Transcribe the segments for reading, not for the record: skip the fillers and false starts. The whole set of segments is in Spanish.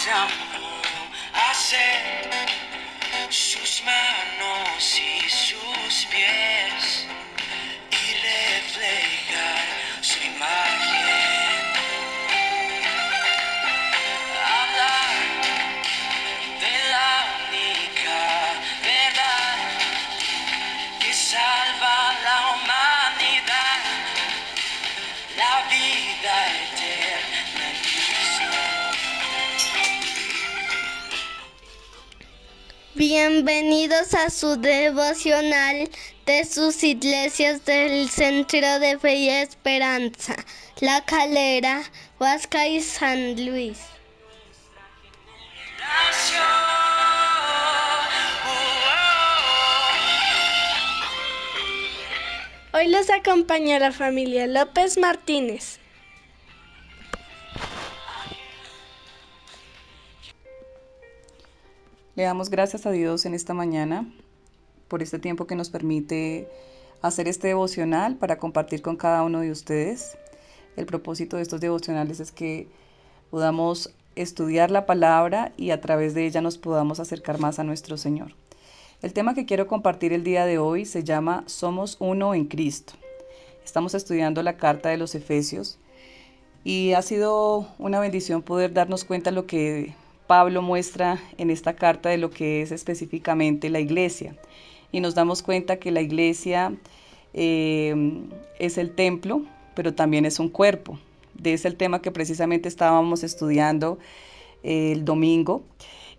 amó a ser sus manos y sus pies y reflejar su imagen. Hablar de la única verdad que salva a la humanidad, la vida eterna en Cristo. Bienvenidos a su devocional de sus iglesias del Centro de Fe y Esperanza, La Calera, Huasca y San Luis. Hoy los acompaña la familia López Martínez. Le damos gracias a Dios en esta mañana por este tiempo que nos permite hacer este devocional para compartir con cada uno de ustedes. El propósito de estos devocionales es que podamos estudiar la palabra y a través de ella nos podamos acercar más a nuestro Señor. El tema que quiero compartir el día de hoy se llama Somos uno en Cristo. Estamos estudiando la carta de los Efesios y ha sido una bendición poder darnos cuenta de lo que Pablo muestra en esta carta de lo que es específicamente la iglesia. Y nos damos cuenta que la iglesia es el templo, pero también es un cuerpo. De ese el tema que precisamente estábamos estudiando el domingo.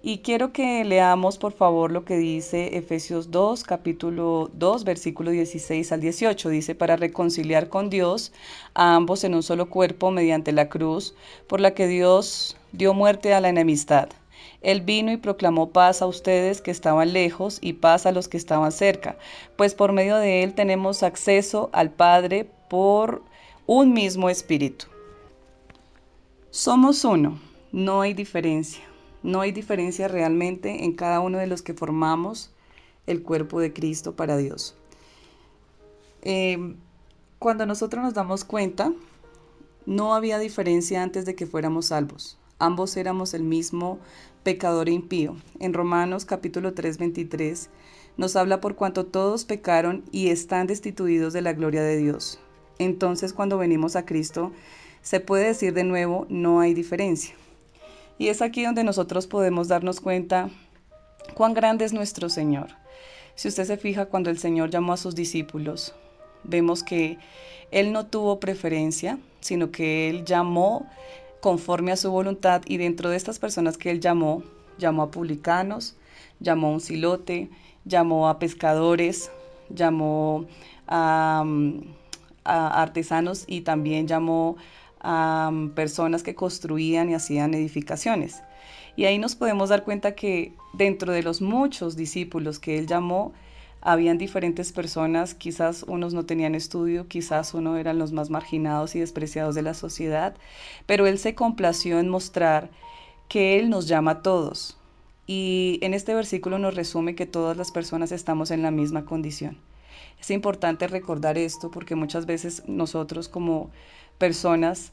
Y quiero que leamos por favor lo que dice Efesios 2, capítulo 2, versículo 16 al 18. Dice, para reconciliar con Dios a ambos en un solo cuerpo mediante la cruz, por la que Dios dio muerte a la enemistad. Él vino y proclamó paz a ustedes que estaban lejos y paz a los que estaban cerca, pues por medio de Él tenemos acceso al Padre por un mismo Espíritu. Somos uno, no hay diferencia. No hay diferencia realmente en cada uno de los que formamos el cuerpo de Cristo para Dios. Cuando nosotros nos damos cuenta, no había diferencia antes de que fuéramos salvos. Ambos éramos el mismo pecador e impío. En Romanos capítulo 3, 23 nos habla por cuanto todos pecaron y están destituidos de la gloria de Dios. Entonces cuando venimos a Cristo, se puede decir de nuevo, no hay diferencia. Y es aquí donde nosotros podemos darnos cuenta cuán grande es nuestro Señor. Si usted se fija, cuando el Señor llamó a sus discípulos, vemos que Él no tuvo preferencia, sino que Él llamó conforme a su voluntad, y dentro de estas personas que Él llamó a publicanos, llamó a un zilote, llamó a pescadores, llamó a artesanos y también llamó a personas que construían y hacían edificaciones. Y ahí nos podemos dar cuenta que dentro de los muchos discípulos que Él llamó, habían diferentes personas, quizás unos no tenían estudio, quizás unos eran los más marginados y despreciados de la sociedad, pero Él se complació en mostrar que Él nos llama a todos. Y en este versículo nos resume que todas las personas estamos en la misma condición. Es importante recordar esto porque muchas veces nosotros como personas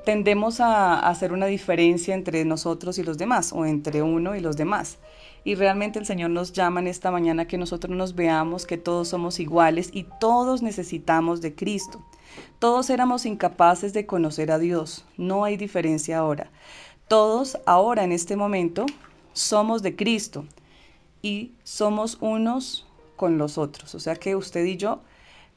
tendemos a hacer una diferencia entre nosotros y los demás, o entre uno y los demás. Y realmente el Señor nos llama en esta mañana a que nosotros nos veamos que todos somos iguales y todos necesitamos de Cristo. Todos éramos incapaces de conocer a Dios, no hay diferencia ahora. Todos ahora en este momento somos de Cristo y somos unos con los otros. O sea que usted y yo,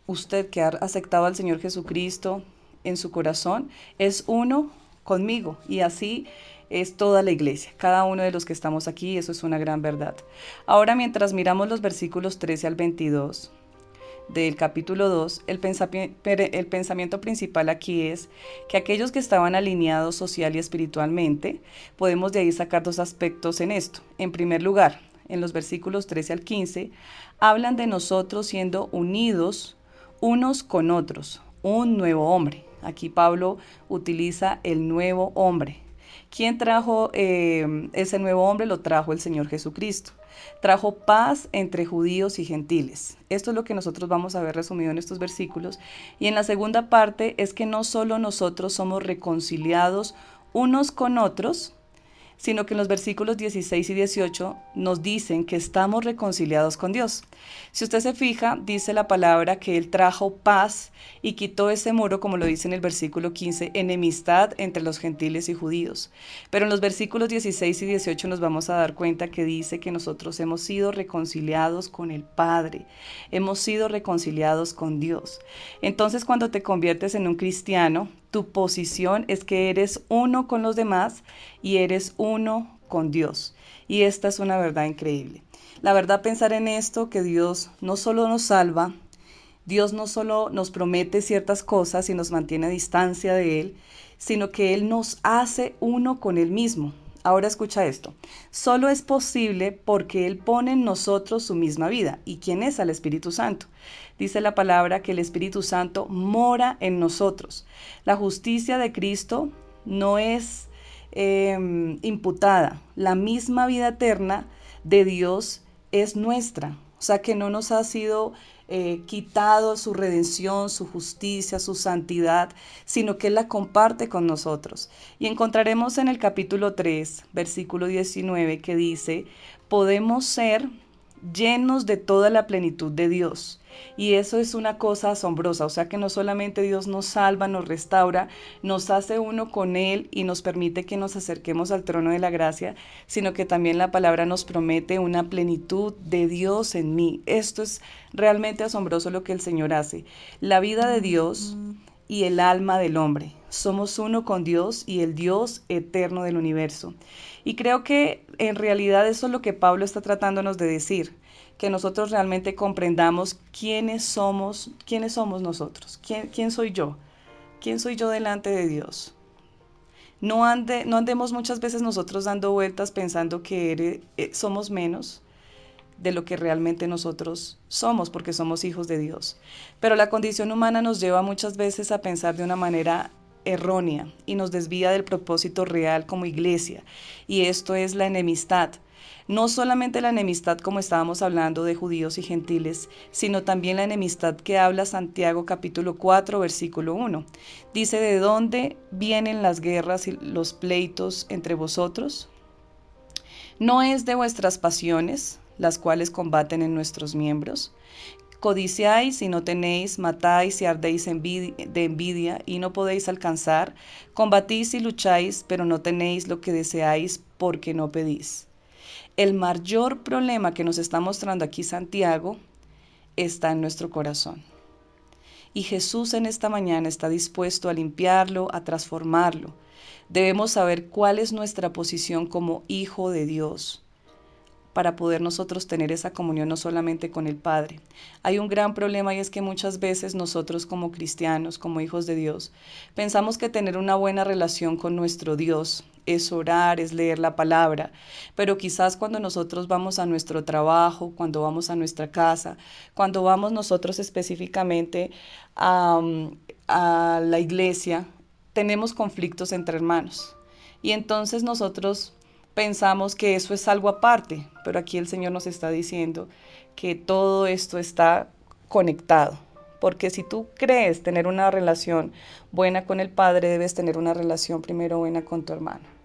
usted que ha aceptado al Señor Jesucristo en su corazón, es uno conmigo, y así es toda la iglesia, cada uno de los que estamos aquí. Eso es una gran verdad. Ahora, mientras miramos los versículos 13 al 22 del capítulo 2, el pensamiento principal aquí es que aquellos que estaban alineados social y espiritualmente, podemos de ahí sacar dos aspectos en esto. En primer lugar, en los versículos 13 al 15, hablan de nosotros siendo unidos unos con otros, un nuevo hombre. Aquí Pablo utiliza el nuevo hombre. ¿Quién trajo ese nuevo hombre? Lo trajo el Señor Jesucristo. Trajo paz entre judíos y gentiles. Esto es lo que nosotros vamos a ver resumido en estos versículos. Y en la segunda parte es que no solo nosotros somos reconciliados unos con otros, sino que en los versículos 16 y 18 nos dicen que estamos reconciliados con Dios. Si usted se fija, dice la palabra que Él trajo paz y quitó ese muro, como lo dice en el versículo 15, enemistad entre los gentiles y judíos. Pero en los versículos 16 y 18 nos vamos a dar cuenta que dice que nosotros hemos sido reconciliados con el Padre, hemos sido reconciliados con Dios. Entonces, cuando te conviertes en un cristiano, tu posición es que eres uno con los demás y eres uno con Dios. Y esta es una verdad increíble. La verdad, pensar en esto, que Dios no solo nos salva, Dios no solo nos promete ciertas cosas y nos mantiene a distancia de Él, sino que Él nos hace uno con Él mismo. Ahora escucha esto. Solo es posible porque Él pone en nosotros su misma vida. ¿Y quién es? Al Espíritu Santo. Dice la palabra que el Espíritu Santo mora en nosotros. La justicia de Cristo no es imputada. La misma vida eterna de Dios es nuestra. O sea que no nos ha sido quitado su redención, su justicia, su santidad, sino que Él la comparte con nosotros. Y encontraremos en el capítulo 3, versículo 19, que dice, podemos ser llenos de toda la plenitud de Dios. Y eso es una cosa asombrosa, o sea que no solamente Dios nos salva, nos restaura, nos hace uno con Él y nos permite que nos acerquemos al trono de la gracia, sino que también la palabra nos promete una plenitud de Dios en mí. Esto es realmente asombroso lo que el Señor hace. La vida de Dios y el alma del hombre. Somos uno con Dios y el Dios eterno del universo. Y creo que en realidad eso es lo que Pablo está tratándonos de decir, que nosotros realmente comprendamos quiénes somos nosotros, quién soy yo, quién soy yo delante de Dios. No andemos muchas veces nosotros dando vueltas pensando que somos menos de lo que realmente nosotros somos, porque somos hijos de Dios. Pero la condición humana nos lleva muchas veces a pensar de una manera errónea y nos desvía del propósito real como iglesia, y esto es la enemistad. No solamente la enemistad como estábamos hablando de judíos y gentiles, sino también la enemistad que habla Santiago capítulo 4 versículo 1. Dice, ¿de dónde vienen las guerras y los pleitos entre vosotros? ¿No es de vuestras pasiones, las cuales combaten en nuestros miembros? Codiciáis y no tenéis, matáis y ardéis de envidia y no podéis alcanzar, combatís y lucháis, pero no tenéis lo que deseáis porque no pedís. El mayor problema que nos está mostrando aquí Santiago está en nuestro corazón. Y Jesús en esta mañana está dispuesto a limpiarlo, a transformarlo. Debemos saber cuál es nuestra posición como hijo de Dios, para poder nosotros tener esa comunión no solamente con el Padre. Hay un gran problema y es que muchas veces nosotros como cristianos, como hijos de Dios, pensamos que tener una buena relación con nuestro Dios es orar, es leer la palabra, pero quizás cuando nosotros vamos a nuestro trabajo, cuando vamos a nuestra casa, cuando vamos nosotros específicamente a la iglesia, tenemos conflictos entre hermanos. Y entonces nosotros pensamos que eso es algo aparte, pero aquí el Señor nos está diciendo que todo esto está conectado. Porque si tú crees tener una relación buena con el Padre, debes tener una relación primero buena con tu hermano.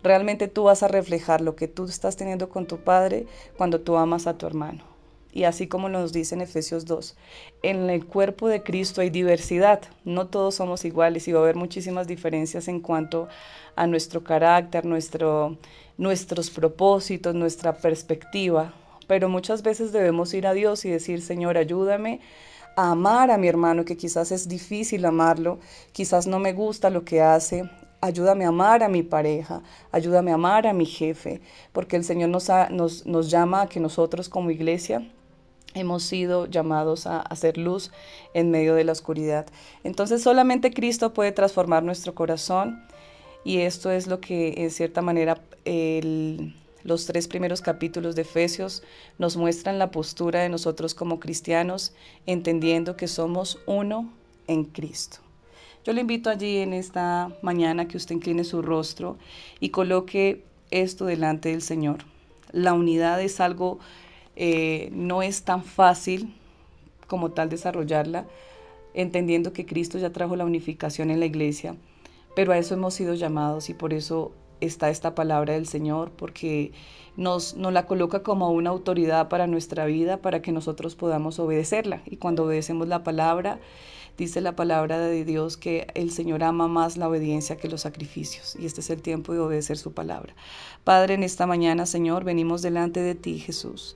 Realmente tú vas a reflejar lo que tú estás teniendo con tu Padre cuando tú amas a tu hermano. Y así como nos dice en Efesios 2, en el cuerpo de Cristo hay diversidad, no todos somos iguales y va a haber muchísimas diferencias en cuanto a nuestro carácter, nuestros propósitos, nuestra perspectiva, pero muchas veces debemos ir a Dios y decir, Señor, ayúdame a amar a mi hermano, que quizás es difícil amarlo, quizás no me gusta lo que hace. Ayúdame a amar a mi pareja, ayúdame a amar a mi jefe, porque el Señor nos llama a que nosotros como iglesia hemos sido llamados a hacer luz en medio de la oscuridad. Entonces solamente Cristo puede transformar nuestro corazón y esto es lo que en cierta manera los 3 primeros capítulos de Efesios nos muestran la postura de nosotros como cristianos, entendiendo que somos uno en Cristo. Yo le invito allí en esta mañana que usted incline su rostro y coloque esto delante del Señor. La unidad es algo, no es tan fácil como tal desarrollarla, entendiendo que Cristo ya trajo la unificación en la iglesia, pero a eso hemos sido llamados y por eso está esta palabra del Señor, porque nos la coloca como una autoridad para nuestra vida, para que nosotros podamos obedecerla. Y cuando obedecemos la palabra, dice la palabra de Dios que el Señor ama más la obediencia que los sacrificios. Y este es el tiempo de obedecer su palabra. Padre, en esta mañana, Señor, venimos delante de ti, Jesús.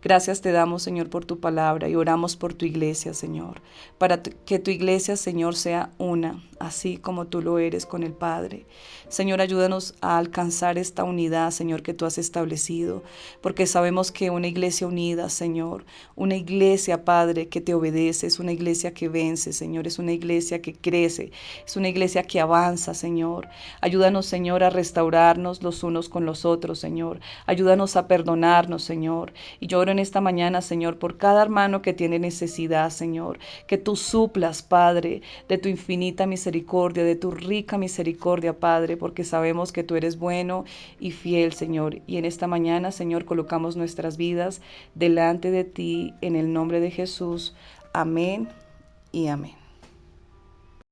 Gracias te damos, Señor, por tu palabra y oramos por tu iglesia, Señor, para que tu iglesia, Señor, sea una, así como tú lo eres con el Padre. Señor, ayúdanos a alcanzar esta unidad, Señor, que tú has establecido, porque sabemos que una iglesia unida, Señor, una iglesia, Padre, que te obedece, es una iglesia que vence, Señor, es una iglesia que crece, es una iglesia que avanza, Señor. Ayúdanos, Señor, a restaurarnos los unos con los otros, Señor. Ayúdanos a perdonarnos, Señor. Y yo oro en esta mañana, Señor, por cada hermano que tiene necesidad, Señor, que tú suplas, Padre, de tu infinita misericordia, de tu rica misericordia, Padre, porque sabemos que tú eres bueno y fiel, Señor. Y en esta mañana, Señor, colocamos nuestras vidas delante de ti, en el nombre de Jesús. Amén y amén.